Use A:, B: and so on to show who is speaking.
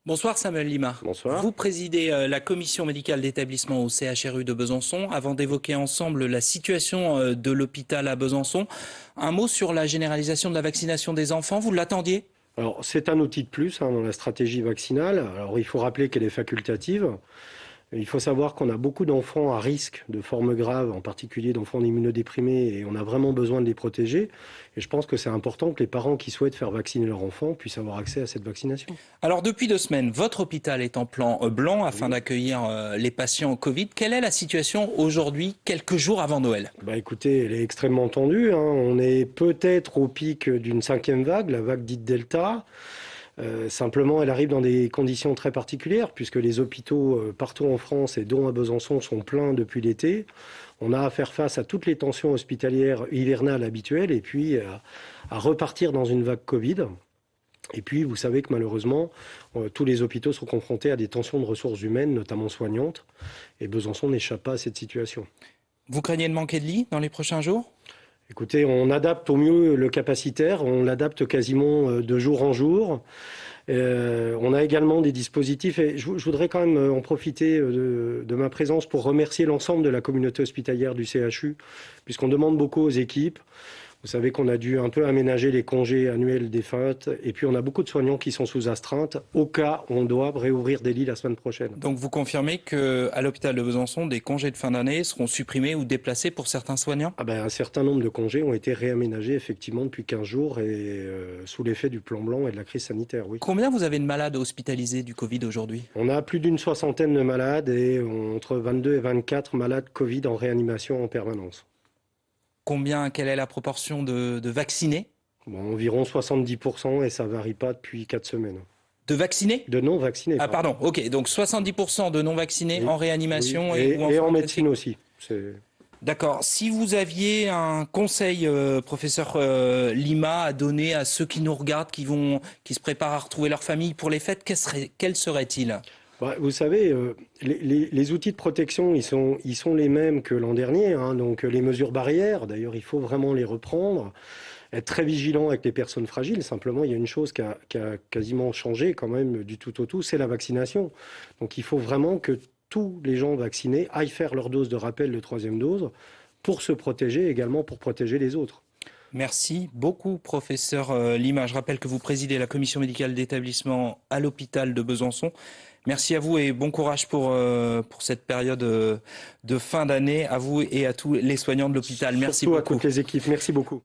A: Bonsoir Samuel Lima.
B: Bonsoir.
A: Vous présidez la commission médicale d'établissement au CHRU de Besançon. Avant d'évoquer ensemble la situation de l'hôpital à Besançon, un mot sur la généralisation de la vaccination des enfants. Vous l'attendiez?
B: Alors, c'est un outil de plus dans la stratégie vaccinale. Alors, il faut rappeler qu'elle est facultative. Il faut savoir qu'on a beaucoup d'enfants à risque de formes graves, en particulier d'enfants immunodéprimés, et on a vraiment besoin de les protéger. Et je pense que c'est important que les parents qui souhaitent faire vacciner leur enfant puissent avoir accès à cette vaccination.
A: Alors depuis 2 semaines, votre hôpital est en plan blanc afin d'accueillir les patients Covid. Quelle est la situation aujourd'hui, quelques jours avant Noël?
B: Écoutez, elle est extrêmement tendue. On est peut-être au pic d'une 5e vague, la vague dite Delta. Simplement, elle arrive dans des conditions très particulières, puisque les hôpitaux partout en France et dont à Besançon sont pleins depuis l'été. On a à faire face à toutes les tensions hospitalières hivernales habituelles et puis à repartir dans une vague Covid. Et puis, vous savez que malheureusement, tous les hôpitaux sont confrontés à des tensions de ressources humaines, notamment soignantes, et Besançon n'échappe pas à cette situation.
A: Vous craignez de manquer de lits dans les prochains jours?
B: Écoutez, on adapte au mieux le capacitaire, on l'adapte quasiment de jour en jour. On a également des dispositifs, et je voudrais quand même en profiter de ma présence pour remercier l'ensemble de la communauté hospitalière du CHU, puisqu'on demande beaucoup aux équipes. Vous savez qu'on a dû un peu aménager les congés annuels des fêtes, et puis on a beaucoup de soignants qui sont sous astreinte, au cas où on doit réouvrir des lits la semaine prochaine.
A: Donc vous confirmez qu'à l'hôpital de Besançon, des congés de fin d'année seront supprimés ou déplacés pour certains soignants?
B: Un certain nombre de congés ont été réaménagés effectivement depuis 15 jours et sous l'effet du plan blanc et de la crise sanitaire, oui.
A: Combien vous avez de malades hospitalisés du Covid aujourd'hui?
B: On a plus d'une 60aine de malades et entre 22 et 24 malades Covid en réanimation en permanence.
A: Quelle est la proportion de vaccinés?
B: Environ 70% et ça varie pas depuis 4 semaines.
A: De vaccinés?
B: De non vaccinés.
A: Ah pardon, ok, donc 70% de non vaccinés
B: Oui,
A: en réanimation
B: oui. Et en médecine aussi.
A: D'accord. Si vous aviez un conseil, professeur Lima, à donner à ceux qui nous regardent, qui se préparent à retrouver leur famille pour les fêtes, quel serait-il?
B: Vous savez, les outils de protection, ils sont les mêmes que l'an dernier. Donc les mesures barrières, d'ailleurs, il faut vraiment les reprendre. Être très vigilant avec les personnes fragiles. Simplement, il y a une chose qui a quasiment changé quand même du tout au tout, c'est la vaccination. Donc il faut vraiment que tous les gens vaccinés aillent faire leur dose de rappel de 3e dose pour se protéger et également pour protéger les autres.
A: Merci beaucoup, professeur Lima. Je rappelle que vous présidez la commission médicale d'établissement à l'hôpital de Besançon. Merci à vous et bon courage pour cette période de fin d'année, à vous et à tous les soignants de l'hôpital. Merci
B: Surtout
A: beaucoup.
B: à toutes les équipes. Merci beaucoup.